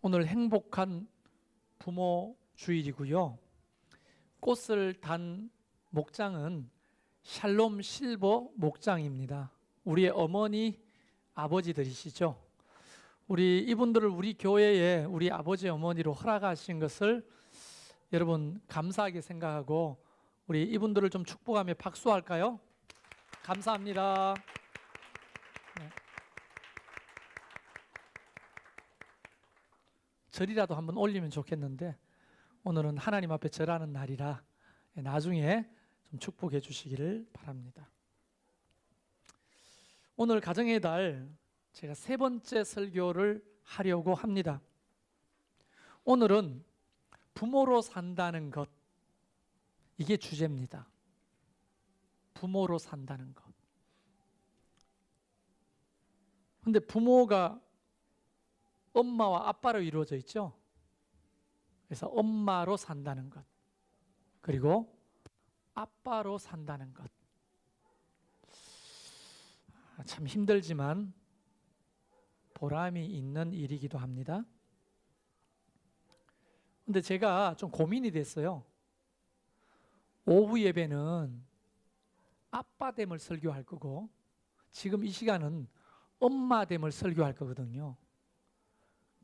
오늘 행복한 부모 주일이고요. 꽃을 단 목장은 샬롬 실버 목장입니다. 우리의 어머니, 아버지들이시죠. 이분들을 우리 교회에 우리 아버지, 어머니로 허락하신 것을 여러분 감사하게 생각하고 우리 이분들을 좀 축복하며 박수할까요? 감사합니다. 네. 절이라도 한번 올리면 좋겠는데 오늘은 하나님 앞에 절하는 날이라 나중에 좀 축복해 주시기를 바랍니다. 오늘 가정의 달 제가 세 번째 설교를 하려고 합니다. 오늘은 부모로 산다는 것, 이게 주제입니다. 부모로 산다는 것. 근데 부모가 엄마와 아빠로 이루어져 있죠. 그래서 엄마로 산다는 것, 그리고 아빠로 산다는 것. 참 힘들지만 보람이 있는 일이기도 합니다. 근데 제가 좀 고민이 됐어요. 오후 예배는 아빠됨을 설교할 거고 지금 이 시간은 엄마됨을 설교할 거거든요.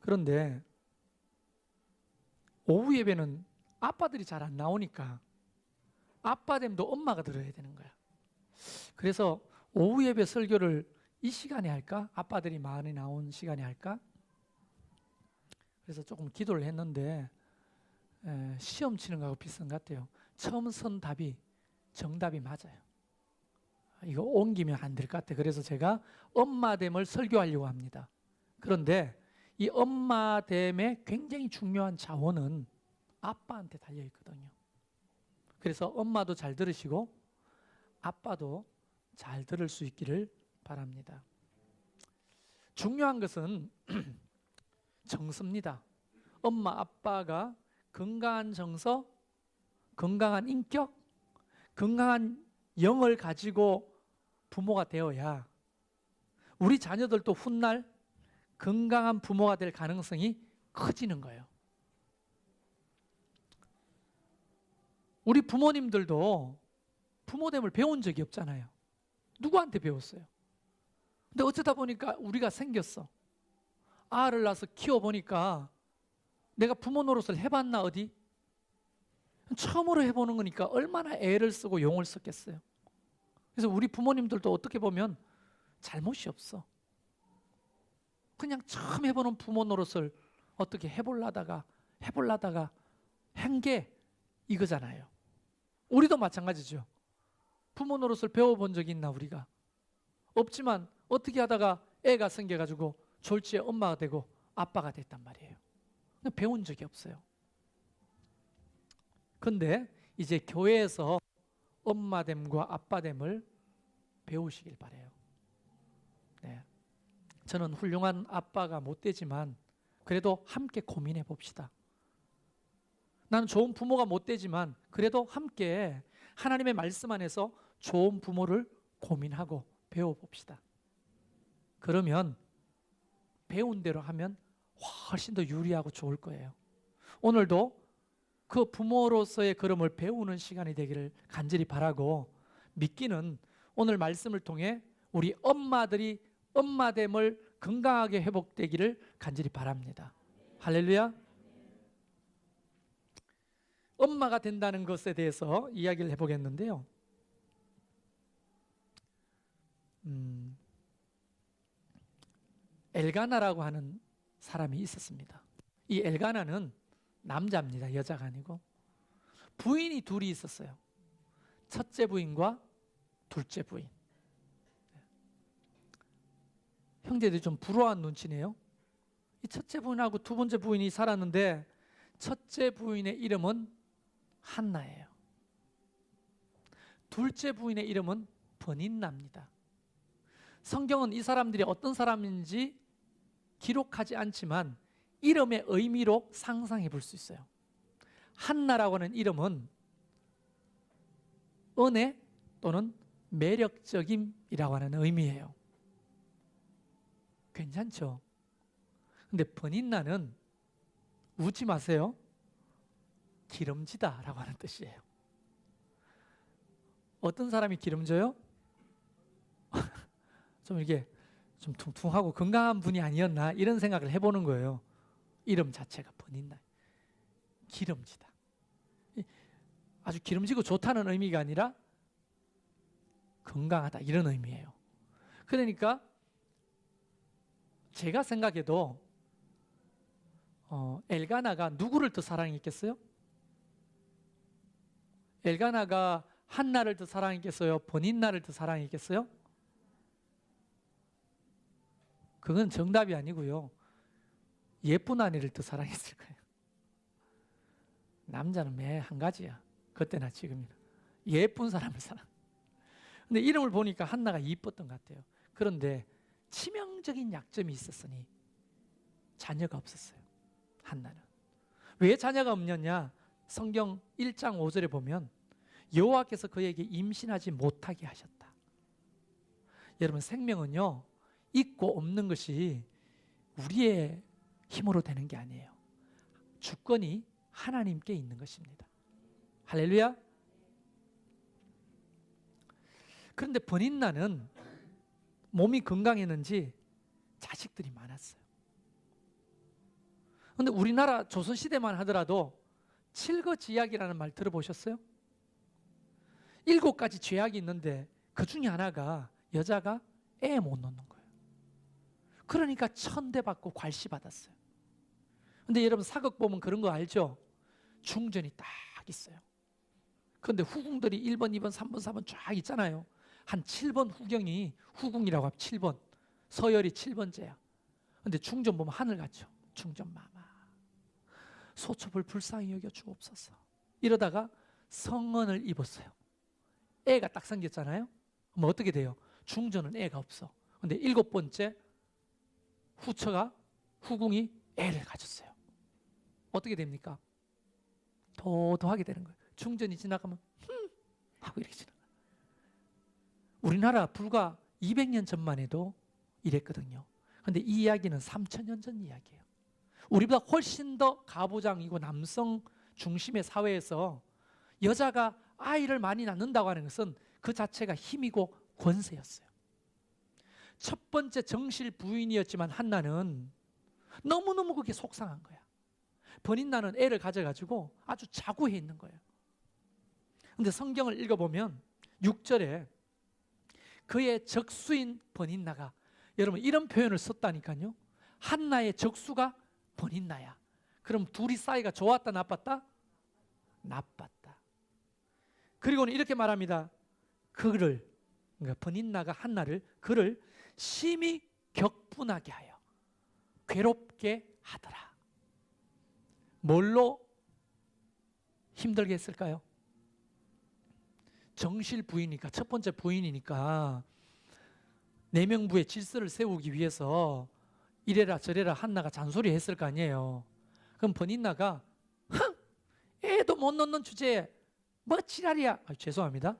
그런데 오후 예배는 아빠들이 잘 안 나오니까 아빠됨도 엄마가 들어야 되는 거야. 그래서 오후 예배 설교를 이 시간에 할까? 아빠들이 많이 나온 시간에 할까? 그래서 조금 기도를 했는데 시험 치는 거하고 비슷한 것 같아요. 처음 선 답이 정답이 맞아요. 이거 옮기면 안 될 것 같아요. 그래서 제가 엄마됨을 설교하려고 합니다. 그런데 이 엄마됨의 굉장히 중요한 자원은 아빠한테 달려 있거든요. 그래서 엄마도 잘 들으시고 아빠도 잘 들을 수 있기를 바랍니다. 중요한 것은 정서입니다. 엄마, 아빠가 건강한 정서, 건강한 인격, 건강한 영을 가지고 부모가 되어야 우리 자녀들도 훗날 건강한 부모가 될 가능성이 커지는 거예요. 우리 부모님들도 부모됨을 배운 적이 없잖아요. 누구한테 배웠어요? 근데 어쩌다 보니까 우리가 생겼어. 아를 낳아서 키워보니까 내가 부모 노릇을 해봤나 어디? 처음으로 해보는 거니까 얼마나 애를 쓰고 용을 썼겠어요. 그래서 우리 부모님들도 어떻게 보면 잘못이 없어. 그냥 처음 해보는 부모 노릇을 어떻게 해보려다가 한 게 이거잖아요. 우리도 마찬가지죠. 부모 노릇을 배워본 적이 있나 우리가? 없지만 어떻게 하다가 애가 생겨가지고 졸지에 엄마가 되고 아빠가 됐단 말이에요. 배운 적이 없어요. 근데 이제 교회에서 엄마됨과 아빠됨을 배우시길 바라요. 네. 저는 훌륭한 아빠가 못 되지만 그래도 함께 고민해 봅시다. 나는 좋은 부모가 못 되지만 그래도 함께 하나님의 말씀 안에서 좋은 부모를 고민하고 배워봅시다. 그러면 배운 대로 하면 훨씬 더 유리하고 좋을 거예요. 오늘도 그 부모로서의 걸음을 배우는 시간이 되기를 간절히 바라고 믿기는 오늘 말씀을 통해 우리 엄마들이 엄마됨을 건강하게 회복되기를 간절히 바랍니다. 할렐루야. 엄마가 된다는 것에 대해서 이야기를 해보겠는데요. 엘가나라고 하는 사람이 있었습니다. 이 엘가나는 남자입니다. 여자가 아니고. 부인이 둘이 있었어요. 첫째 부인과 둘째 부인. 형제들이 좀 부러워한 눈치네요. 이 첫째 부인하고 두 번째 부인이 살았는데 첫째 부인의 이름은 한나예요. 둘째 부인의 이름은 버닌나입니다. 성경은 이 사람들이 어떤 사람인지 기록하지 않지만 이름의 의미로 상상해 볼 수 있어요. 한나라고 하는 이름은 은혜 또는 매력적임이라고 하는 의미예요. 괜찮죠? 근데 버닌나는 웃지 마세요. 기름지다라고 하는 뜻이에요. 어떤 사람이 기름져요? 좀 이렇게 좀 퉁퉁하고 건강한 분이 아니었나 이런 생각을 해보는 거예요. 이름 자체가 버닌나, 기름지다. 아주 기름지고 좋다는 의미가 아니라 건강하다 이런 의미예요. 그러니까 제가 생각해도 엘가나가 누구를 더 사랑했겠어요? 엘가나가 한나를 더 사랑했겠어요? 버닌나를 더 사랑했겠어요? 그건 정답이 아니고요. 예쁜 아내를 더 사랑했을 거예요. 남자는 매 한 가지야. 그때나 지금이나. 예쁜 사람을 사랑. 근데 이름을 보니까 한나가 이뻤던 것 같아요. 그런데 치명적인 약점이 있었으니 자녀가 없었어요. 한나는. 왜 자녀가 없느냐? 성경 1장 5절에 보면 여호와께서 그에게 임신하지 못하게 하셨다. 여러분, 생명은요, 있고 없는 것이 우리의 힘으로 되는 게 아니에요. 주권이 하나님께 있는 것입니다. 할렐루야. 그런데 버닌나는 몸이 건강했는지 자식들이 많았어요. 그런데 우리나라 조선시대만 하더라도 칠거지약이라는 말 들어보셨어요? 7가지 죄악이 있는데 그 중에 하나가 여자가 애 못 낳는 거예요. 그러니까 천대받고 괄시받았어요. 근데 여러분, 사극 보면 그런 거 알죠? 중전이 딱 있어요. 그런데 후궁들이 1번, 2번, 3번, 4번 쫙 있잖아요. 한 7번 후경이, 후궁이라고 하면 7번, 서열이 7번째야. 근데 중전 보면 하늘 같죠? 중전마마, 소첩을 불쌍히 여겨 주옵소서. 이러다가 성언을 입었어요. 애가 딱 생겼잖아요. 그럼 어떻게 돼요? 중전은 애가 없어. 근데 7번째 후처가, 후궁이 애를 가졌어요. 어떻게 됩니까? 도도하게 되는 거예요. 중전이 지나가면 하고 이렇게 지나가요. 우리나라 불과 200년 전만 해도 이랬거든요. 그런데 이 이야기는 3000년 전 이야기예요. 우리보다 훨씬 더 가부장이고 남성 중심의 사회에서 여자가 아이를 많이 낳는다고 하는 것은 그 자체가 힘이고 권세였어요. 첫 번째 정실 부인이었지만 한나는 너무너무 그게 속상한 거야. 버닌나는 애를 가져가지고 아주 자고해 있는 거예요. 그런데 성경을 읽어보면 6절에 그의 적수인 버닌나가, 여러분 이런 표현을 썼다니까요. 한나의 적수가 버닌나야. 그럼 둘이 사이가 좋았다 나빴다? 나빴다. 그리고는 이렇게 말합니다. 그를, 그러니까 버닌나가 한나를, 그를 심히 격분하게 하여 괴롭게 하더라. 뭘로 힘들게 했을까요? 정실 부인이니까, 첫 번째 부인이니까 내명부의 질서를 세우기 위해서 이래라 저래라 한나가 잔소리 했을 거 아니에요. 그럼 버닌나가 애도 못 낳는 주제에 뭐 지랄이야, 죄송합니다.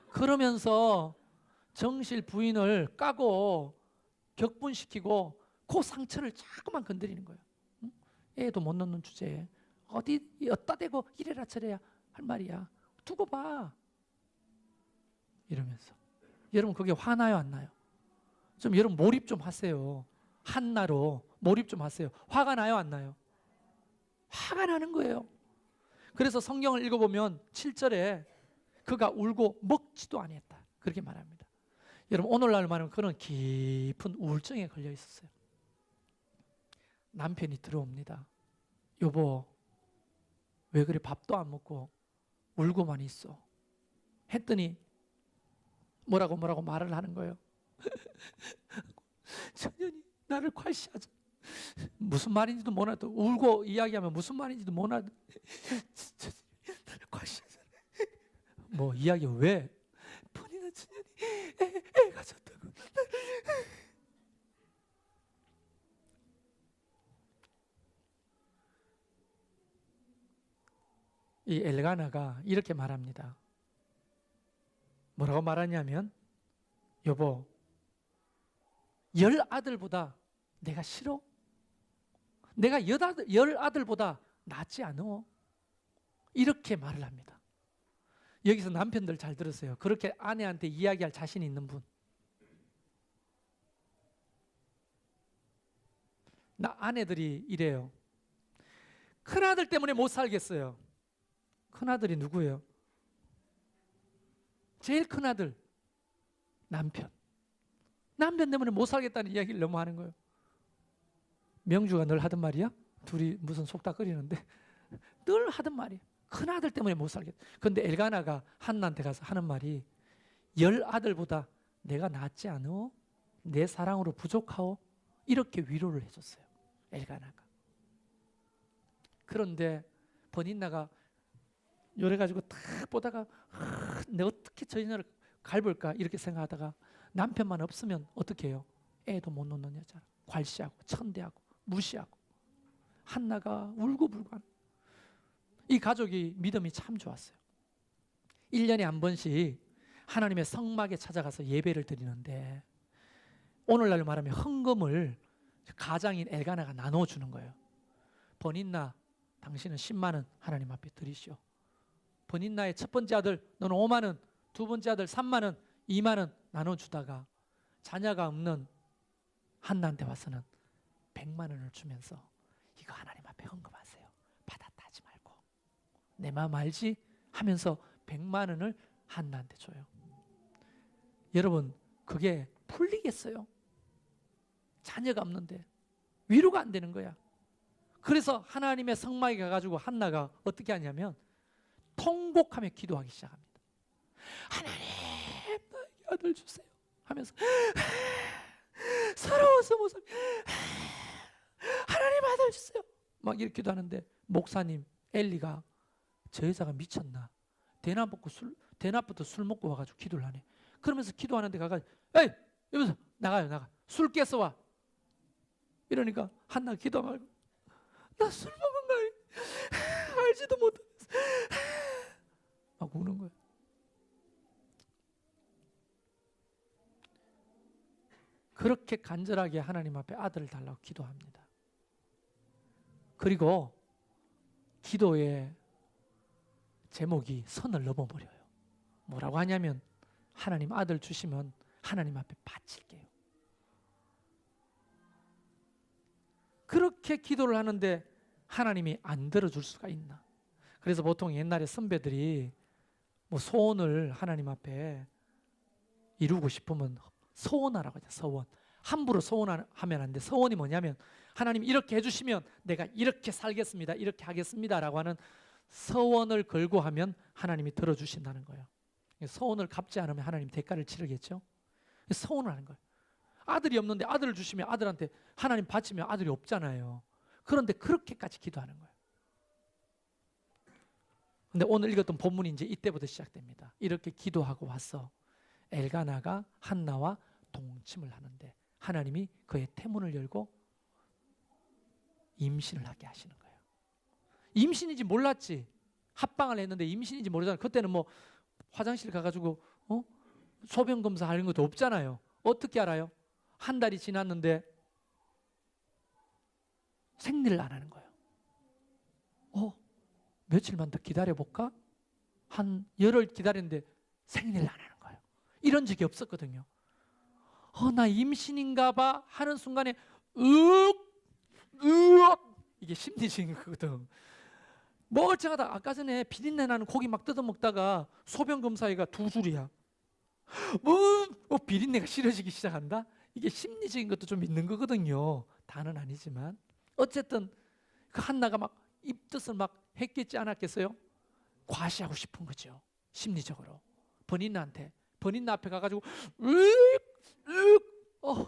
그러면서 정실 부인을 까고 격분시키고 그 상처를 자꾸만 건드리는 거예요. 애도 못 낳는 주제에 어디 어디다 대고 이래라 저래야 할 말이야. 두고 봐. 이러면서. 여러분 그게 화나요 안 나요? 좀 여러분 몰입 좀 하세요. 한나로 몰입 좀 하세요. 화가 나요 안 나요? 화가 나는 거예요. 그래서 성경을 읽어보면 7절에 그가 울고 먹지도 아니했다 그렇게 말합니다. 여러분 오늘날 말하면 그런 깊은 우울증에 걸려 있었어요. 남편이 들어옵니다. 여보 왜 그래 밥도 안 먹고 울고만 있어 했더니 뭐라고 말을 하는 거예요. 천년이 나를 괄시하자. 무슨 말인지도 못 알아듣. 울고 이야기하면 무슨 말인지도 못 알아듣. 나를 괄시하자. 뭐 이야기 왜? 본인은 천년이 애가 졌다고. 이 엘가나가 이렇게 말합니다. 뭐라고 말하냐면 여보 10 아들보다 내가 싫어? 내가 열 아들보다 낫지 않어? 이렇게 말을 합니다. 여기서 남편들 잘 들으세요. 그렇게 아내한테 이야기할 자신 있는 분. 나 아내들이 이래요. 큰아들 때문에 못 살겠어요. 큰아들이 누구예요? 제일 큰아들 남편. 남편 때문에 못 살겠다는 이야기를 너무 하는 거예요. 명주가 늘 하던 말이야? 둘이 무슨 속닥거리는데 늘 하던 말이야. 큰아들 때문에 못 살겠다. 그런데 엘가나가 한나한테 가서 하는 말이 열 아들보다 내가 낫지 않어? 내 사랑으로 부족하오? 이렇게 위로를 해줬어요. 엘가나가. 그런데 버닌나가 요래가지고 탁 보다가 내가 어떻게 저 여자를 갈볼까 이렇게 생각하다가 남편만 없으면 어떻게 해요? 애도 못 놓는 여자라. 괄시하고 천대하고 무시하고. 한나가 울고불고 하는. 이 가족이 믿음이 참 좋았어요. 1년에 한 번씩 하나님의 성막에 찾아가서 예배를 드리는데 오늘날로 말하면 헌금을 가장인 엘가나가 나눠주는 거예요. 버닌나 당신은 10만 원 하나님 앞에 드리시오. 버닌나의 첫 번째 아들 너는 5만 원, 두 번째 아들 3만 원, 2만 원 나눠주다가 자녀가 없는 한나한테 와서는 100만 원을 주면서 이거 하나님 앞에 헌금하세요. 받았다 하지 말고 내 마음 알지? 하면서 100만 원을 한나한테 줘요. 여러분 그게 풀리겠어요? 자녀가 없는데 위로가 안 되는 거야. 그래서 하나님의 성막에 가가지고 한나가 어떻게 하냐면 통곡하며 기도하기 시작합니다. 하나님 나에게 아들 주세요 하면서 서러워서 못 살 하나님 아들 주세요 막 이렇게 기도하는데 목사님 엘리가 저 여자가 미쳤나 대낮부터 술 먹고 와가지고 기도를 하네. 그러면서 기도하는데 가가지고 에이 여기서 나가요 나가 술 깨서 와 이러니까 한나가 기도 말고 나 술 먹은 거 알지도 못하면서 막 우는 거예요. 그렇게 간절하게 하나님 앞에 아들을 달라고 기도합니다. 그리고 기도의 제목이 선을 넘어버려요. 뭐라고 하냐면 하나님 아들 주시면 하나님 앞에 바칠게요. 그렇게 기도를 하는데 하나님이 안 들어줄 수가 있나? 그래서 보통 옛날에 선배들이 뭐 소원을 하나님 앞에 이루고 싶으면 서원하라고 하죠. 서원. 함부로 서원하면 안 돼. 서원이 뭐냐면 하나님 이렇게 해주시면 내가 이렇게 살겠습니다. 이렇게 하겠습니다. 라고 하는 서원을 걸고 하면 하나님이 들어주신다는 거예요. 서원을 갚지 않으면 하나님 대가를 치르겠죠. 서원을 하는 거예요. 아들이 없는데 아들을 주시면 아들한테 하나님 바치면 아들이 없잖아요. 그런데 그렇게까지 기도하는 거예요. 근데 오늘 읽었던 본문이 이제 이때부터 시작됩니다. 이렇게 기도하고 와서 엘가나가 한나와 동침을 하는데 하나님이 그의 태문을 열고 임신을 하게 하시는 거예요. 임신인지 몰랐지. 합방을 했는데 임신인지 모르잖아요. 그때는 뭐 화장실 가가지고 소변 검사하는 것도 없잖아요. 어떻게 알아요? 한 달이 지났는데 생리를 안 하는 거예요. 며칠만 더 기다려볼까? 한 열흘 기다렸는데 생리를 안 하는 거예요. 이런 적이 없었거든요. 나 임신인가 봐 하는 순간에 이게 심리적인 거거든. 멀쩡하다. 아까 전에 비린내 나는 고기 막 뜯어먹다가 소변 검사기가 2줄이야. 비린내가 싫어지기 시작한다? 이게 심리적인 것도 좀 있는 거거든요. 다는 아니지만 어쨌든 그 한나가 막 입뜻을 막 했겠지 않았겠어요? 과시하고 싶은 거죠. 심리적으로. 버닌나 앞에 가가지고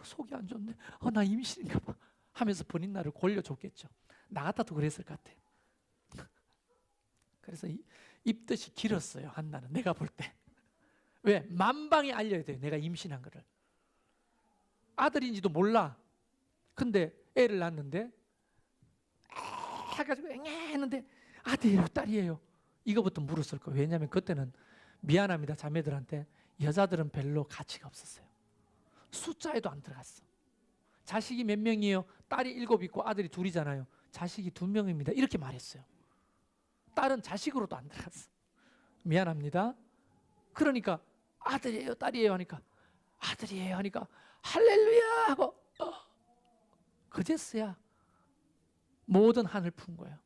속이 안 좋네. 나 임신인가 봐 하면서 버닌나를 골려줬겠죠. 나 같아도 그랬을 것 같아요. 그래서 입뜻이 길었어요. 한나는 내가 볼 때. 왜? 만방에 알려야 돼요. 내가 임신한 거를. 아들인지도 몰라. 근데 애를 낳았는데 해가지고 했는데 아들이에요 딸이에요 이거부터 물었을 거예요. 왜냐하면 그때는 미안합니다 자매들한테 여자들은 별로 가치가 없었어요. 숫자에도 안 들어갔어. 자식이 몇 명이에요? 딸이 7 있고 아들이 2이잖아요. 자식이 2명입니다. 이렇게 말했어요. 딸은 자식으로도 안 들어갔어. 미안합니다. 그러니까 아들이에요, 딸이에요 하니까 아들이에요 하니까 할렐루야 하고 그제서야 모든 한을 푼 거예요.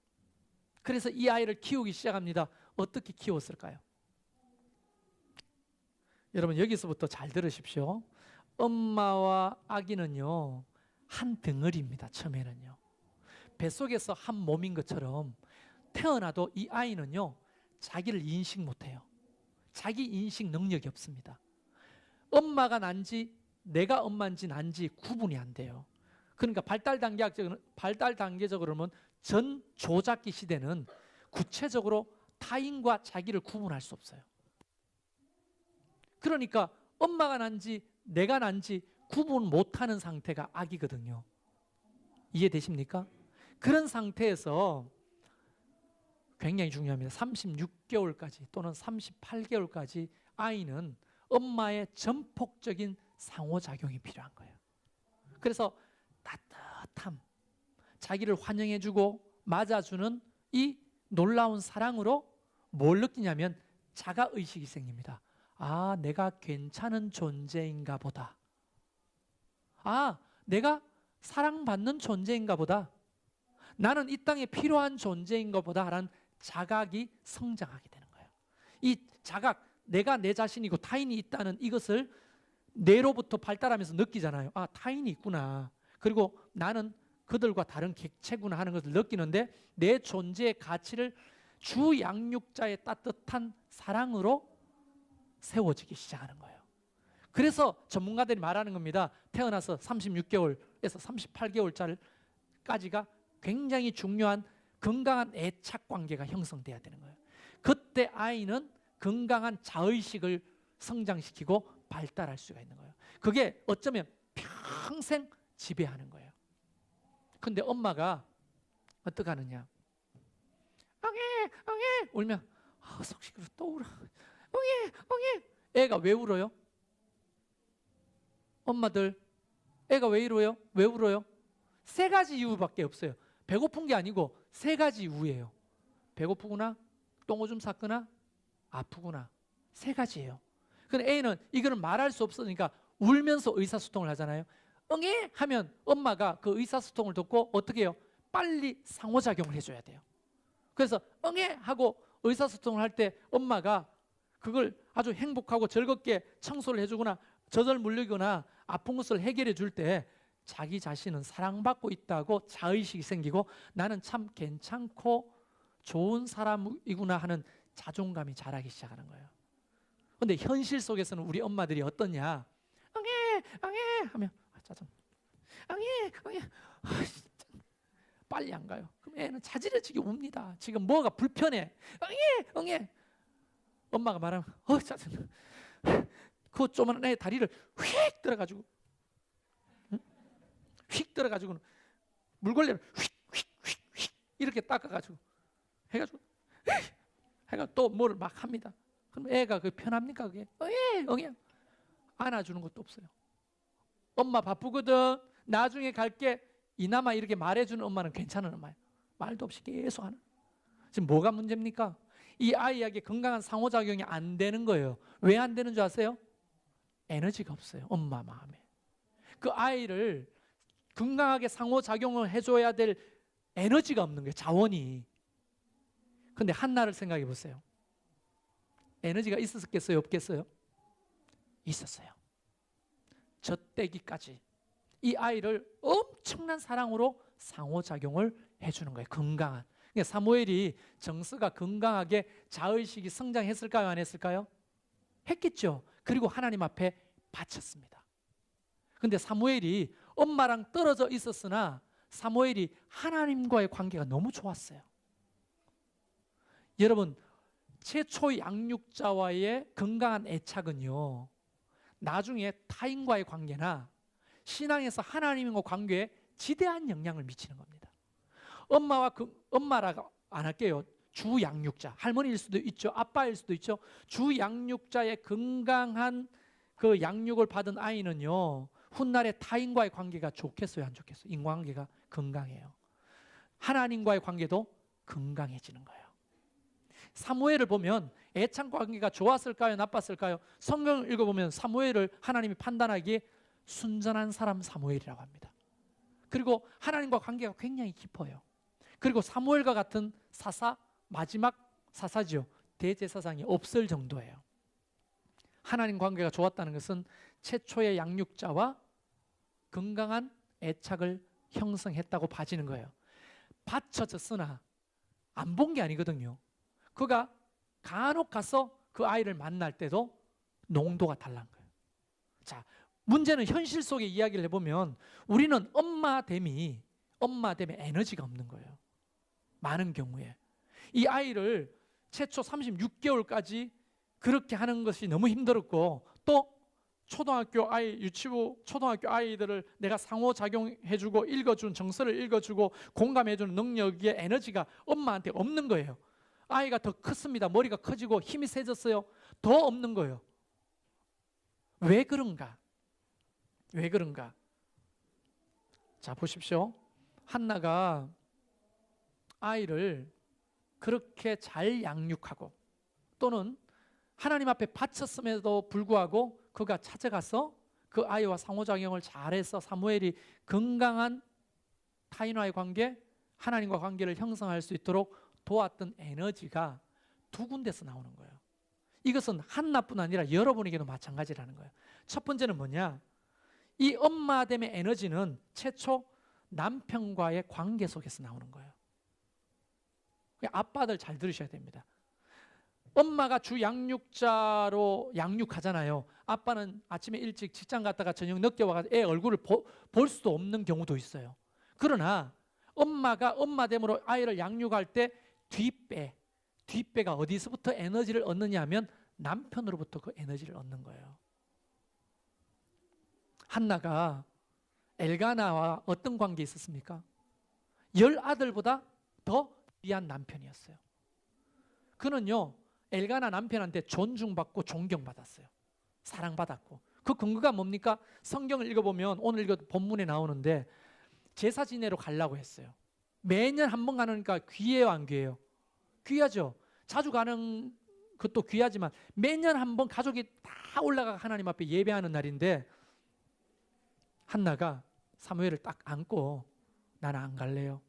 그래서 이 아이를 키우기 시작합니다. 어떻게 키웠을까요? 여러분 여기서부터 잘 들으십시오. 엄마와 아기는요 한 덩어리입니다. 처음에는요 뱃속에서 한 몸인 것처럼 태어나도 이 아이는요 자기를 인식 못해요. 자기 인식 능력이 없습니다. 엄마가 난지 내가 엄마인지 난지 구분이 안 돼요. 그러니까 발달 단계적으로는 전 조작기 시대는 구체적으로 타인과 자기를 구분할 수 없어요. 그러니까 엄마가 난지 내가 난지 구분 못하는 상태가 아기거든요. 이해되십니까? 그런 상태에서 굉장히 중요합니다. 36개월까지 또는 38개월까지 아이는 엄마의 전폭적인 상호작용이 필요한 거예요. 그래서 따뜻함, 자기를 환영해주고 맞아주는 이 놀라운 사랑으로 뭘 느끼냐면 자가의식이 생깁니다. 아, 내가 괜찮은 존재인가 보다. 아, 내가 사랑받는 존재인가 보다. 나는 이 땅에 필요한 존재인가 보다 라는 자각이 성장하게 되는 거예요. 이 자각, 내가 내 자신이고 타인이 있다는 이것을 뇌로부터 발달하면서 느끼잖아요. 아, 타인이 있구나. 그리고 나는 그들과 다른 객체구나 하는 것을 느끼는데 내 존재의 가치를 주 양육자의 따뜻한 사랑으로 세워지기 시작하는 거예요. 그래서 전문가들이 말하는 겁니다. 태어나서 36개월에서 38개월짜리까지가 굉장히 중요한 건강한 애착 관계가 형성돼야 되는 거예요. 그때 아이는 건강한 자의식을 성장시키고 발달할 수가 있는 거예요. 그게 어쩌면 평생 지배하는 거예요. 근데 엄마가 어떻게 하느냐? 엉애 울면 속 시끄러 또 울어. 엉애 애가 왜 울어요? 엄마들 애가 왜 이러요? 왜 울어요? 3가지 이유밖에 없어요. 배고픈 게 아니고 3가지 이유예요. 배고프구나, 똥오줌 쌌거나, 아프구나. 3가지예요. 근데 애는 이거는 말할 수 없으니까 울면서 의사소통을 하잖아요. 응애 하면 엄마가 그 의사소통을 듣고 어떻게 해요? 빨리 상호작용을 해줘야 돼요. 그래서 응애 하고 의사소통을 할 때 엄마가 그걸 아주 행복하고 즐겁게 청소를 해주거나 젖을 물리거나 아픈 것을 해결해 줄 때 자기 자신은 사랑받고 있다고 자의식이 생기고 나는 참 괜찮고 좋은 사람이구나 하는 자존감이 자라기 시작하는 거예요. 근데 현실 속에서는 우리 엄마들이 어떠냐? 응애 하면 짜증. 응애 빨리 안 가요. 그럼 애는 자지러지게 웁니다. 지금 뭐가 불편해. 응애 엄마가 말하면 짜증. 그 조그만 애 다리를 휙 들어가지고 휙 들어가지고 물걸레를 휙 이렇게 닦아가지고 해가지고 해가 또 뭐를 막 합니다. 그럼 애가 그 편합니까 그게? 응애 안아주는 것도 없어요. 엄마 바쁘거든. 나중에 갈게. 이나마 이렇게 말해주는 엄마는 괜찮은 엄마예요. 말도 없이 계속 하는. 지금 뭐가 문제입니까? 이 아이에게 건강한 상호작용이 안 되는 거예요. 왜 안 되는 줄 아세요? 에너지가 없어요. 엄마 마음에. 그 아이를 건강하게 상호작용을 해줘야 될 에너지가 없는 거예요. 자원이. 근데 한나를 생각해 보세요. 에너지가 있었겠어요? 없겠어요? 있었어요. 젖대기까지 이 아이를 엄청난 사랑으로 상호작용을 해주는 거예요. 건강한. 그러니까 사무엘이 정서가 건강하게 자의식이 성장했을까요? 안 했을까요? 했겠죠. 그리고 하나님 앞에 바쳤습니다. 근데 사무엘이 엄마랑 떨어져 있었으나 사무엘이 하나님과의 관계가 너무 좋았어요. 여러분, 최초 양육자와의 건강한 애착은요, 나중에 타인과의 관계나 신앙에서 하나님과 관계에 지대한 영향을 미치는 겁니다. 엄마라고 안 할게요. 주 양육자, 할머니일 수도 있죠. 아빠일 수도 있죠. 주 양육자의 건강한 그 양육을 받은 아이는요, 훗날에 타인과의 관계가 좋겠어요, 안 좋겠어요? 인간관계가 건강해요. 하나님과의 관계도 건강해지는 거예요. 사무엘을 보면 애착 관계가 좋았을까요, 나빴을까요? 성경을 읽어보면 사무엘을 하나님이 판단하기에 순전한 사람 사무엘이라고 합니다. 그리고 하나님과 관계가 굉장히 깊어요. 그리고 사무엘과 같은 사사, 마지막 사사죠. 대제사장이 없을 정도예요. 하나님 관계가 좋았다는 것은 최초의 양육자와 건강한 애착을 형성했다고 봐지는 거예요. 받쳐졌으나 안 본 게 아니거든요. 그가 간혹 가서 그 아이를 만날 때도 농도가 달라는 거예요. 자, 문제는 현실 속의 이야기를 해보면 우리는 엄마됨에 에너지가 없는 거예요. 많은 경우에 이 아이를 최초 36개월까지 그렇게 하는 것이 너무 힘들었고, 또 초등학교 아이, 유치부 초등학교 아이들을 내가 상호작용해주고 읽어준 정서를 읽어주고 공감해주는 능력의 에너지가 엄마한테 없는 거예요. 아이가 더 컸습니다. 머리가 커지고 힘이 세졌어요. 더 없는 거예요. 왜 그런가? 왜 그런가? 자, 보십시오. 한나가 아이를 그렇게 잘 양육하고 또는 하나님 앞에 바쳤음에도 불구하고 그가 찾아가서 그 아이와 상호작용을 잘해서 사무엘이 건강한 타인과의 관계, 하나님과 관계를 형성할 수 있도록 도왔던 에너지가 두 군데서 나오는 거예요. 이것은 한나뿐 아니라 여러분에게도 마찬가지라는 거예요. 첫 번째는 뭐냐? 이 엄마됨의 에너지는 최초 남편과의 관계 속에서 나오는 거예요. 아빠들 잘 들으셔야 됩니다. 엄마가 주 양육자로 양육하잖아요. 아빠는 아침에 일찍 직장 갔다가 저녁 늦게 와서 애 얼굴을 볼 수도 없는 경우도 있어요. 그러나 엄마가 엄마됨으로 아이를 양육할 때 뒷배가 어디서부터 에너지를 얻느냐 하면 남편으로부터 그 에너지를 얻는 거예요. 한나가 엘가나와 어떤 관계에 있었습니까? 10아들보다 더 귀한 남편이었어요. 그는요, 엘가나 남편한테 존중받고 존경받았어요. 사랑받았고. 그 근거가 뭡니까? 성경을 읽어보면 오늘 본문에 나오는데 제사 지내러 가려고 했어요. 매년 한 번 가니까 귀해요, 안 귀해요? 귀하죠. 자주 가는 것도 귀하지만 매년 한 번 가족이 다 올라가 하나님 앞에 예배하는 날인데 한나가 사무엘을 딱 안고 나는 안 갈래요.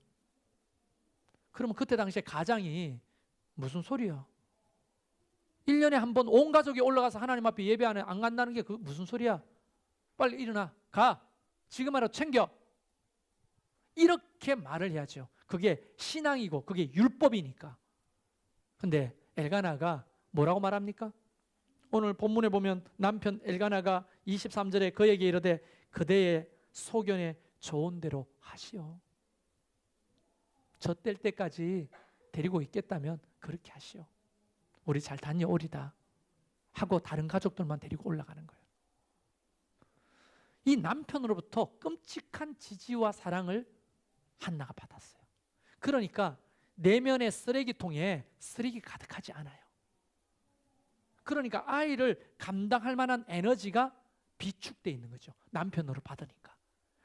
그러면 그때 당시에 가장이 무슨 소리야? 1년에 한 번 온 가족이 올라가서 하나님 앞에 예배하는 안 간다는 게 그 무슨 소리야? 빨리 일어나. 가. 지금이라도 챙겨. 이렇게 말을 해야죠. 그게 신앙이고 그게 율법이니까. 근데 엘가나가 뭐라고 말합니까? 오늘 본문에 보면 남편 엘가나가 23절에 그에게 이르되 그대의 소견에 좋은 대로 하시오. 저 뗄 때까지 데리고 있겠다면 그렇게 하시오. 우리 잘 다녀오리다 하고 다른 가족들만 데리고 올라가는 거예요. 이 남편으로부터 끔찍한 지지와 사랑을 한나가 받았어요. 그러니까 내면의 쓰레기통에 쓰레기 가득하지 않아요. 그러니까 아이를 감당할 만한 에너지가 비축되어 있는 거죠. 남편으로 받으니까.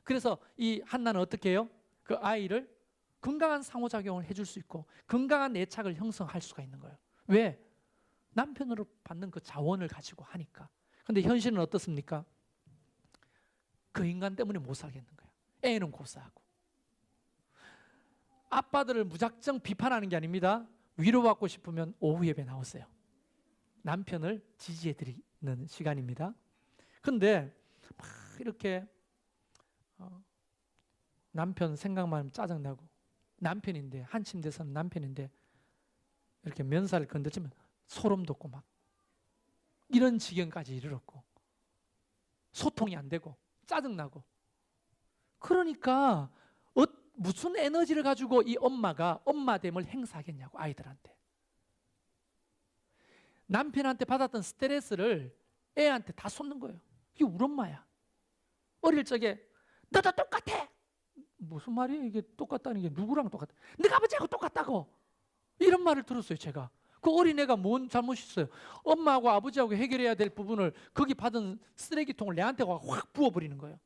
그래서 이 한나는 어떻게 해요? 그 아이를 건강한 상호작용을 해줄 수 있고 건강한 애착을 형성할 수가 있는 거예요. 왜? 남편으로 받는 그 자원을 가지고 하니까. 근데 현실은 어떻습니까? 그 인간 때문에 못 살겠는 거예요. 애는 고사하고. 아빠들을 무작정 비판하는 게 아닙니다. 위로받고 싶으면 오후 예배 나오세요. 남편을 지지해드리는 시간입니다. 근데 막 이렇게 남편 생각만 하면 짜증나고 남편인데 한 침대에서는 남편인데 이렇게 면사를 건드리면 소름 돋고 막 이런 지경까지 이르렀고 소통이 안 되고 짜증나고 그러니까 무슨 에너지를 가지고 이 엄마가 엄마됨을 행사하겠냐고 아이들한테. 남편한테 받았던 스트레스를 애한테 다 쏟는 거예요. 이게 우리 엄마야. 어릴 적에 너도 똑같아. 무슨 말이에요? 이게 똑같다는 게 누구랑 똑같아? 네가 아버지하고 똑같다고. 이런 말을 들었어요, 제가. 그 어린애가 뭔 잘못이 있어요? 엄마하고 아버지하고 해결해야 될 부분을 거기 받은 쓰레기통을 내한테 확 부어버리는 거예요.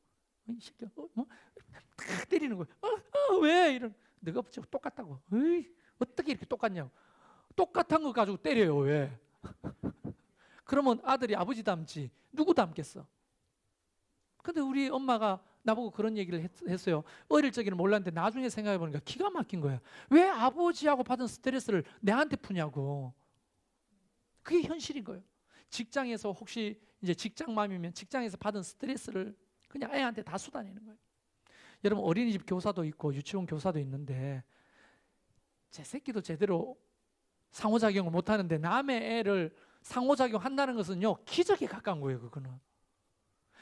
이 새끼 탁 때리는 거예요. 왜 이런? 너가 똑같다고. 에이, 어떻게 이렇게 똑같냐고. 똑같은 거 가지고 때려요. 왜? 그러면 아들이 아버지 닮지 누구 닮겠어? 근데 우리 엄마가 나보고 그런 얘기를 했어요. 어릴 적에는 몰랐는데 나중에 생각해 보니까 기가 막힌 거야. 왜 아버지하고 받은 스트레스를 내한테 푸냐고. 그게 현실인 거예요. 직장에서 혹시 이제 직장맘이면 직장에서 받은 스트레스를 그냥 애한테 다 쏟아내는 거예요. 여러분 어린이집 교사도 있고 유치원 교사도 있는데 제 새끼도 제대로 상호작용을 못하는데 남의 애를 상호작용 한다는 것은요 기적에 가까운 거예요. 그거는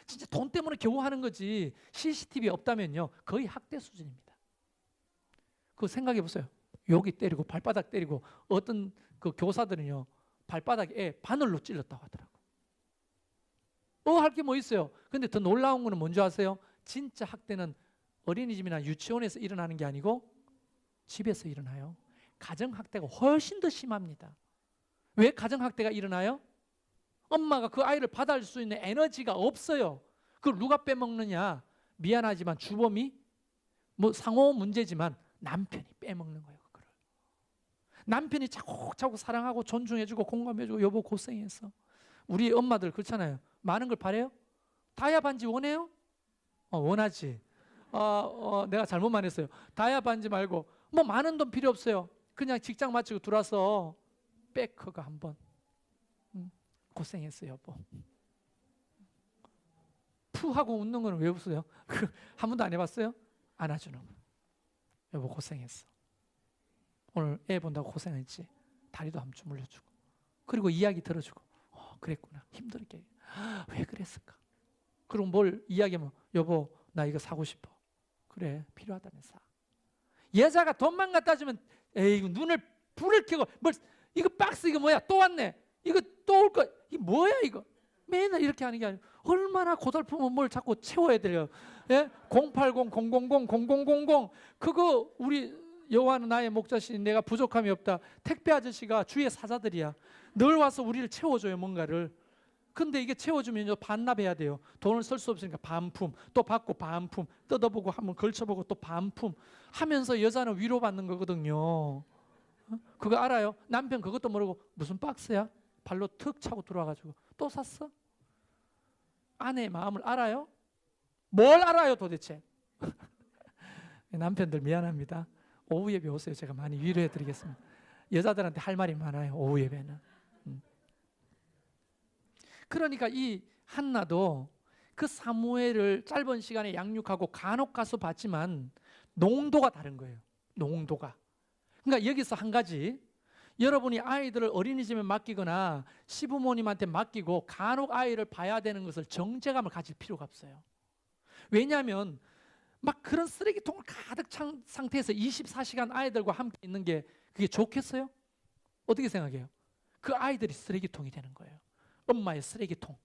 진짜 돈 때문에 겨우 하는 거지. CCTV 없다면요 거의 학대 수준입니다. 그거 생각해 보세요. 여기 때리고 발바닥 때리고 어떤 그 교사들은요 발바닥에 애 바늘로 찔렀다고 하더라고. 할 게 뭐 있어요. 근데 더 놀라운 거는 뭔지 아세요? 진짜 학대는 어린이집이나 유치원에서 일어나는 게 아니고 집에서 일어나요. 가정학대가 훨씬 더 심합니다. 왜 가정학대가 일어나요? 엄마가 그 아이를 받아줄 수 있는 에너지가 없어요. 그걸 누가 빼먹느냐? 미안하지만 주범이 뭐 상호 문제지만 남편이 빼먹는 거예요. 그거를. 남편이 차곡차곡 사랑하고 존중해주고 공감해주고 여보 고생했어. 우리 엄마들 그렇잖아요. 많은 걸 바래요? 다이아 반지 원해요? 원하지. 내가 잘못만 했어요. 다이아 반지 말고 뭐 많은 돈 필요 없어요. 그냥 직장 마치고 들어와서 백허가 한번 고생했어요 여보. 푸 하고 웃는 거는 왜 웃어요? 한 번도 안 해봤어요? 안아주는 거. 여보 고생했어. 오늘 애 본다고 고생했지. 다리도 한번 주물러주고 그리고 이야기 들어주고 그랬구나 힘들게 왜 그랬을까? 그럼 뭘 이야기하면 여보 나 이거 사고 싶어. 그래 필요하다면 사. 여자가 돈만 갖다 주면 에이 눈을 불을 켜고 뭘 이거 박스 이거 뭐야 또 왔네 이거 또 올 거 이게 뭐야 이거 맨날 이렇게 하는 게 아니고 얼마나 고달프면 뭘 자꾸 채워야 돼요. 예? 080-000-0000 그거 우리 여호와는 나의 목자시니 내가 부족함이 없다. 택배 아저씨가 주의 사자들이야. 늘 와서 우리를 채워줘요 뭔가를. 근데 이게 채워주면요 반납해야 돼요. 돈을 쓸 수 없으니까 반품 또 받고 반품 뜯어보고 한번 걸쳐보고 또 반품 하면서 여자는 위로받는 거거든요. 그거 알아요? 남편 그것도 모르고 무슨 박스야? 발로 턱 차고 들어와가지고 또 샀어? 아내의 마음을 알아요? 뭘 알아요 도대체? 남편들 미안합니다. 오후 예배 오세요. 제가 많이 위로해드리겠습니다. 여자들한테 할 말이 많아요. 오후 예배는. 그러니까 이 한나도 그 사무엘을 짧은 시간에 양육하고 간혹 가서 봤지만 농도가 다른 거예요. 농도가. 그러니까 여기서 한 가지 여러분이 아이들을 어린이집에 맡기거나 시부모님한테 맡기고 간혹 아이를 봐야 되는 것을 정죄감을 가질 필요가 없어요. 왜냐하면 막 그런 쓰레기통을 가득 찬 상태에서 24시간 아이들과 함께 있는 게 그게 좋겠어요? 어떻게 생각해요? 그 아이들이 쓰레기통이 되는 거예요. 엄마의 쓰레기통.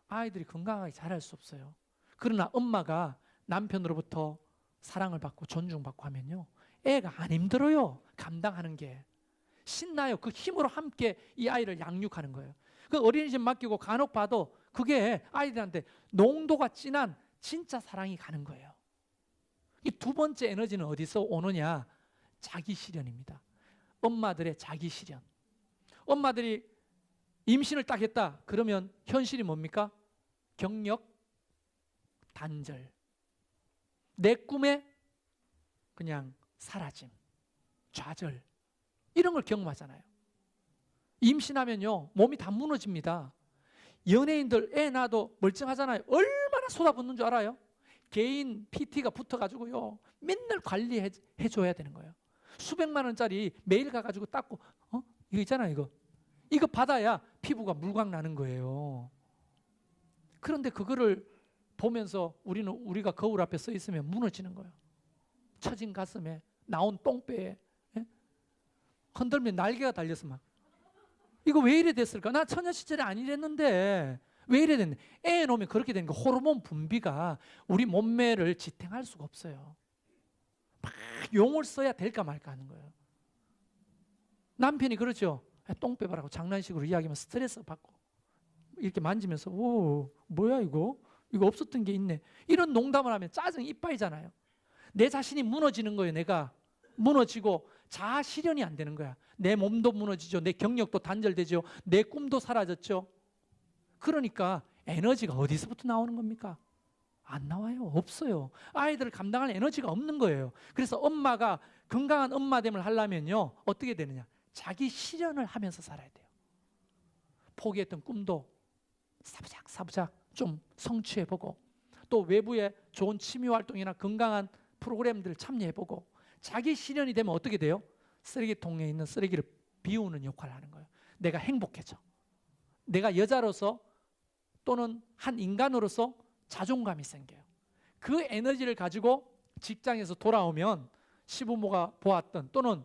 아이들이 건강하게 자랄 수 없어요. 그러나 엄마가 남편으로부터 사랑을 받고 존중받고 하면요 애가 안 힘들어요. 감당하는 게 신나요. 그 힘으로 함께 이 아이를 양육하는 거예요. 그 어린이집 맡기고 간혹 봐도 그게 아이들한테 농도가 진한 진짜 사랑이 가는 거예요. 이 두 번째 에너지는 어디서 오느냐? 자기 실현입니다. 엄마들의 자기 실현. 엄마들이 임신을 딱 했다 그러면 현실이 뭡니까? 경력 단절. 내 꿈에 그냥 사라짐, 좌절 이런 걸 경험하잖아요. 임신하면요 몸이 다 무너집니다. 연예인들 애 낳아도 멀쩡하잖아요. 얼마나 쏟아붓는 줄 알아요? 개인 PT가 붙어가지고요 맨날 관리해줘야 되는 거예요. 수백만 원짜리 매일 가가지고 닦고 이거 있잖아요. 이거 받아야 피부가 물광 나는 거예요. 그런데 그거를 보면서 우리가 거울 앞에 서 있으면 무너지는 거예요. 처진 가슴에 나온 똥배에 흔들면 날개가 달려서 막 이거 왜 이래 됐을까? 나 처녀 시절에 안 이랬는데 왜 이래 됐네? 애 놓으면 그렇게 되는 거. 호르몬 분비가 우리 몸매를 지탱할 수가 없어요. 막 용을 써야 될까 말까 하는 거예요. 남편이 그러죠. 똥 빼봐라고 장난식으로 이야기하면 스트레스 받고 이렇게 만지면서 오 뭐야 이거? 이거 없었던 게 있네. 이런 농담을 하면 짜증 이빠이잖아요. 내 자신이 무너지는 거예요. 내가 무너지고 자아 실현이 안 되는 거야. 내 몸도 무너지죠. 내 경력도 단절되죠. 내 꿈도 사라졌죠. 그러니까 에너지가 어디서부터 나오는 겁니까? 안 나와요. 없어요. 아이들을 감당할 에너지가 없는 거예요. 그래서 엄마가 건강한 엄마됨을 하려면요, 어떻게 되느냐? 자기 실현을 하면서 살아야 돼요. 포기했던 꿈도 사부작 좀 성취해보고, 또 외부의 좋은 취미활동이나 건강한 프로그램들을 참여해보고, 자기 실현이 되면 어떻게 돼요? 쓰레기통에 있는 쓰레기를 비우는 역할을 하는 거예요. 내가 행복해져. 내가 여자로서 또는 한 인간으로서 자존감이 생겨요. 그 에너지를 가지고 직장에서 돌아오면 시부모가 보았던 또는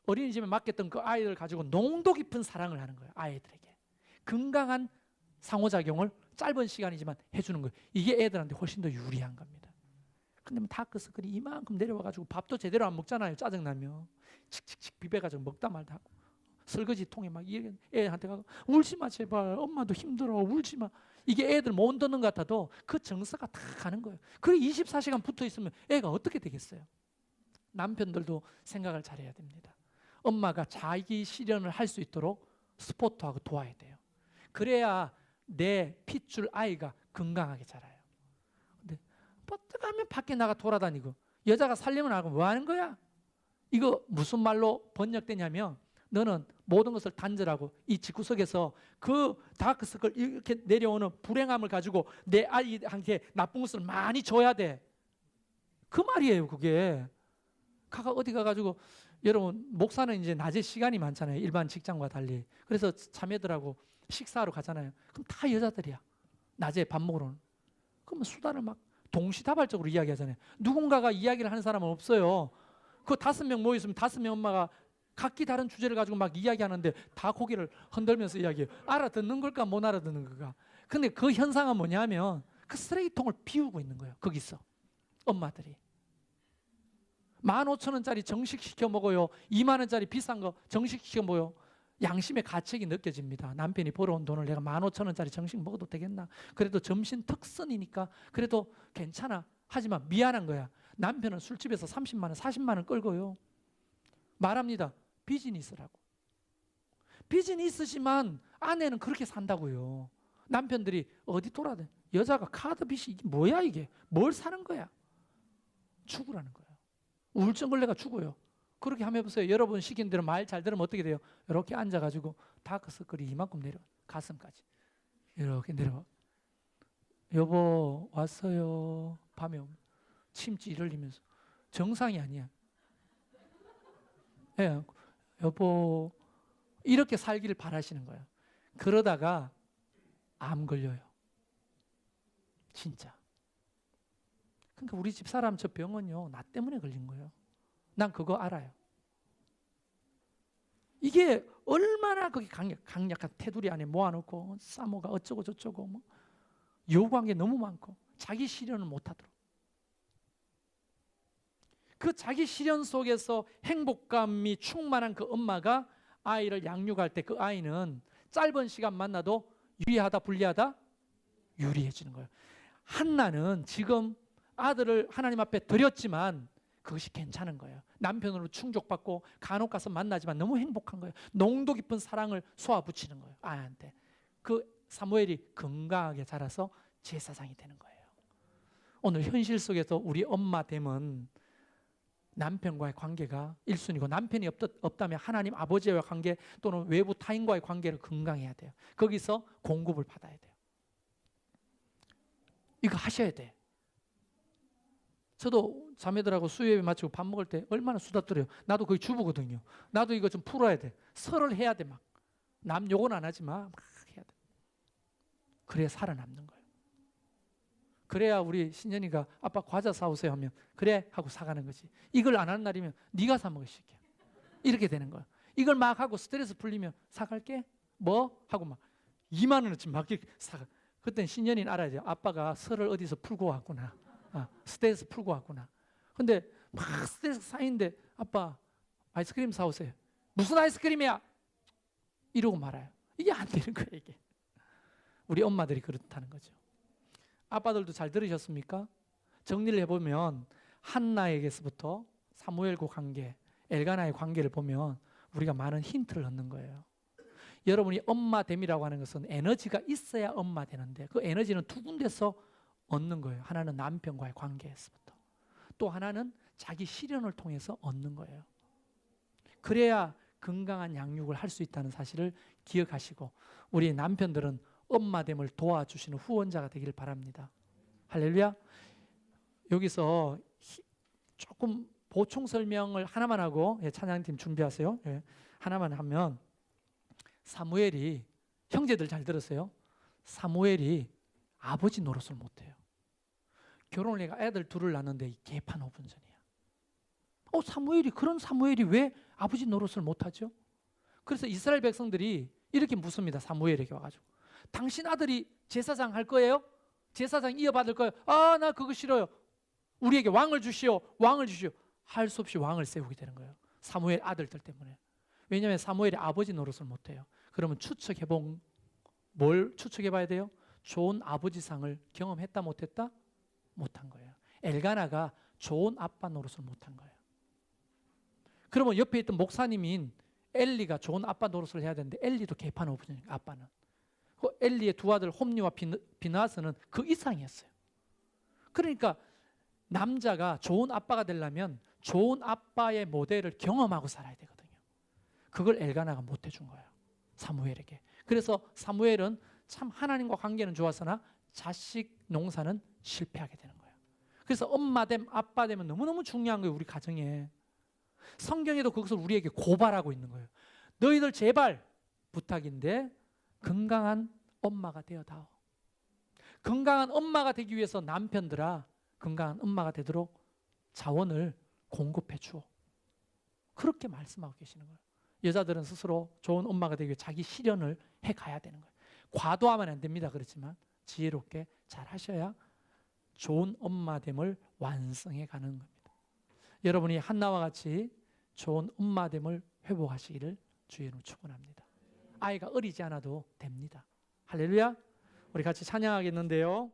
어린이집에 맡겼던 그 아이들을 가지고 농도 깊은 사랑을 하는 거예요. 아이들에게 건강한 상호작용을 짧은 시간이지만 해주는 거예요. 이게 애들한테 훨씬 더 유리한 겁니다. 근데 다크서클이 이만큼 내려와가지고 밥도 제대로 안 먹잖아요. 짜증나면 칙칙칙 비벼가지고 먹다 말다 하고, 설거지 통에 막 애한테 가고 울지 마 제발, 엄마도 힘들어, 울지 마. 이게 애들 못 듣는 것 같아도 그 정서가 다 가는 거예요. 그게 24시간 붙어 있으면 애가 어떻게 되겠어요? 남편들도 생각을 잘해야 됩니다. 엄마가 자기 실현을 할 수 있도록 스포트하고 도와야 돼요. 그래야 내 핏줄 아이가 건강하게 자라요. 근데 뻗어가면 밖에 나가 돌아다니고, 여자가 살림을 안 하고 뭐 하는 거야? 이거 무슨 말로 번역되냐면, 너는 모든 것을 단절하고 이 집구석에서 그 다크서클 이렇게 내려오는 불행함을 가지고 내 아이한테 나쁜 것을 많이 줘야 돼. 그 말이에요. 그게 어디 가가지고, 여러분 목사는 이제 낮에 시간이 많잖아요. 일반 직장과 달리. 그래서 자매들하고 식사하러 가잖아요. 그럼 다 여자들이야. 낮에 밥 먹으러 오는. 그러면 수다를 막 동시다발적으로 이야기하잖아요. 누군가가 이야기를 하는 사람은 없어요. 그 5명 모였으면 5명 엄마가 각기 다른 주제를 가지고 막 이야기하는데 다 고개를 흔들면서 이야기해요. 알아듣는 걸까 못 알아듣는 걸까. 근데 그 현상은 뭐냐면 그 쓰레기통을 비우고 있는 거예요. 거기서 엄마들이 15,000원짜리 정식 시켜 먹어요. 2만 원짜리 비싼 거 정식 시켜 먹어요. 양심의 가책이 느껴집니다. 남편이 벌어온 돈을 내가 15,000원짜리 정식 먹어도 되겠나? 그래도 점심 특선이니까 그래도 괜찮아. 하지만 미안한 거야. 남편은 술집에서 30만 원, 40만 원 끌고요. 말합니다. 빚은 있으라고. 빚은 있으시만 아내는 그렇게 산다고요. 남편들이 어디 돌아다녀. 여자가 카드 빚이 이게 뭐야 이게. 뭘 사는 거야. 죽으라는 거예요. 우울증 걸려가 죽어요. 그렇게 한번 해보세요. 여러분 시킨 대로 말 잘 들으면 어떻게 돼요? 이렇게 앉아가지고 다크서클이 이만큼 내려와. 가슴까지. 이렇게 내려와. 여보 왔어요. 밤에 오면 침찌를 흘리면서. 정상이 아니야. 예, 여보 이렇게 살기를 바라시는 거예요. 그러다가 암 걸려요. 진짜. 그러니까 우리 집사람 저 병은요, 나 때문에 걸린 거예요. 난 그거 알아요. 이게 얼마나 그게 강력한 테두리 안에 모아놓고 사모가 어쩌고 저쩌고 뭐 요구한 게 너무 많고 자기 실현을 못하도록. 그 자기 실현 속에서 행복감이 충만한 그 엄마가 아이를 양육할 때 그 아이는 짧은 시간 만나도 유리하다 불리하다? 유리해지는 거예요. 한나는 지금 아들을 하나님 앞에 드렸지만 그것이 괜찮은 거예요. 남편으로 충족받고 간혹 가서 만나지만 너무 행복한 거예요. 농도 깊은 사랑을 쏟아붙이는 거예요. 아이한테. 그 사무엘이 건강하게 자라서 제사장이 되는 거예요. 오늘 현실 속에서 우리 엄마됨은 남편과의 관계가 1순위고, 남편이 없다면 하나님 아버지와의 관계 또는 외부 타인과의 관계를 건강해야 돼요. 거기서 공급을 받아야 돼요. 이거 하셔야 돼. 저도 자매들하고 수요예배 마치고 밥 먹을 때 얼마나 수다 떨어요. 나도 거의 주부거든요. 나도 이거 좀 풀어야 돼. 설을 해야 돼. 막 남 욕은 안 하지 마. 막 해야 돼. 그래야 살아남는 거예요. 그래야 우리 신년이가 아빠 과자 사오세요 하면 그래 하고 사가는 거지. 이걸 안 하는 날이면 네가 사 먹을 수 있게. 이렇게 되는 거예요. 이걸 막 하고 스트레스 풀리면 사갈게? 뭐? 하고 막 2만 원어치 막 이렇게 사가. 그때는 신년이는 알아야 돼요. 아빠가 설을 어디서 풀고 왔구나. 스트레스 풀고 왔구나. 근데 막 스트레스 쌓이는데 아빠 아이스크림 사오세요. 무슨 아이스크림이야? 이러고 말아요. 이게 안 되는 거예요. 이게. 우리 엄마들이 그렇다는 거죠. 아빠들도 잘 들으셨습니까? 정리를 해보면 한나에게서부터 사무엘과 관계, 엘가나의 관계를 보면 우리가 많은 힌트를 얻는 거예요. 여러분이 엄마됨이라고 하는 것은 에너지가 있어야 엄마 되는데 그 에너지는 두 군데서 얻는 거예요. 하나는 남편과의 관계에서부터, 또 하나는 자기 실현을 통해서 얻는 거예요. 그래야 건강한 양육을 할 수 있다는 사실을 기억하시고 우리 남편들은 엄마됨을 도와주시는 후원자가 되기를 바랍니다. 할렐루야. 여기서 조금 보충 설명을 하나만 하고 찬양팀 준비하세요. 하나만 하면 사무엘이, 형제들 잘 들으세요. 사무엘이 아버지 노릇을 못해요. 결혼을 해가 애들 둘을 낳는데 개판 5분 전이야. 사무엘이, 그런 사무엘이 왜 아버지 노릇을 못하죠? 그래서 이스라엘 백성들이 이렇게 묻습니다. 사무엘에게 와가지고, 당신 아들이 제사장 할 거예요? 제사장 이어받을 거예요? 나 그거 싫어요. 우리에게 왕을 주시오. 왕을 주시오. 할 수 없이 왕을 세우게 되는 거예요. 사무엘 아들들 때문에. 왜냐하면 사무엘이 아버지 노릇을 못해요. 그러면 뭘 추측해봐야 돼요? 좋은 아버지상을 경험했다 못했다? 못한 거예요. 엘가나가 좋은 아빠 노릇을 못한 거예요. 그러면 옆에 있던 목사님인 엘리가 좋은 아빠 노릇을 해야 되는데 엘리도 개판 없으니까 아빠는. 그 엘리의 두 아들 홈리와 비나스는 그 이상이었어요. 그러니까 남자가 좋은 아빠가 되려면 좋은 아빠의 모델을 경험하고 살아야 되거든요. 그걸 엘가나가 못 해준 거예요. 사무엘에게. 그래서 사무엘은 참 하나님과 관계는 좋았으나 자식 농사는 실패하게 되는 거예요. 그래서 엄마됨, 아빠됨은 너무너무 중요한 거예요. 우리 가정에. 성경에도 그것을 우리에게 고발하고 있는 거예요. 너희들 제발 부탁인데 건강한 엄마가 되어다오. 건강한 엄마가 되기 위해서 남편들아, 건강한 엄마가 되도록 자원을 공급해 주오. 그렇게 말씀하고 계시는 거예요. 여자들은 스스로 좋은 엄마가 되기 위해 자기 실현을 해가야 되는 거예요. 과도하면 안 됩니다. 그렇지만 지혜롭게 잘 하셔야 좋은 엄마됨을 완성해 가는 겁니다. 여러분이 한나와 같이 좋은 엄마됨을 회복하시기를 주의 이름으로 축원합니다. 아이가 어리지 않아도 됩니다. 할렐루야. 우리 같이 찬양하겠는데요.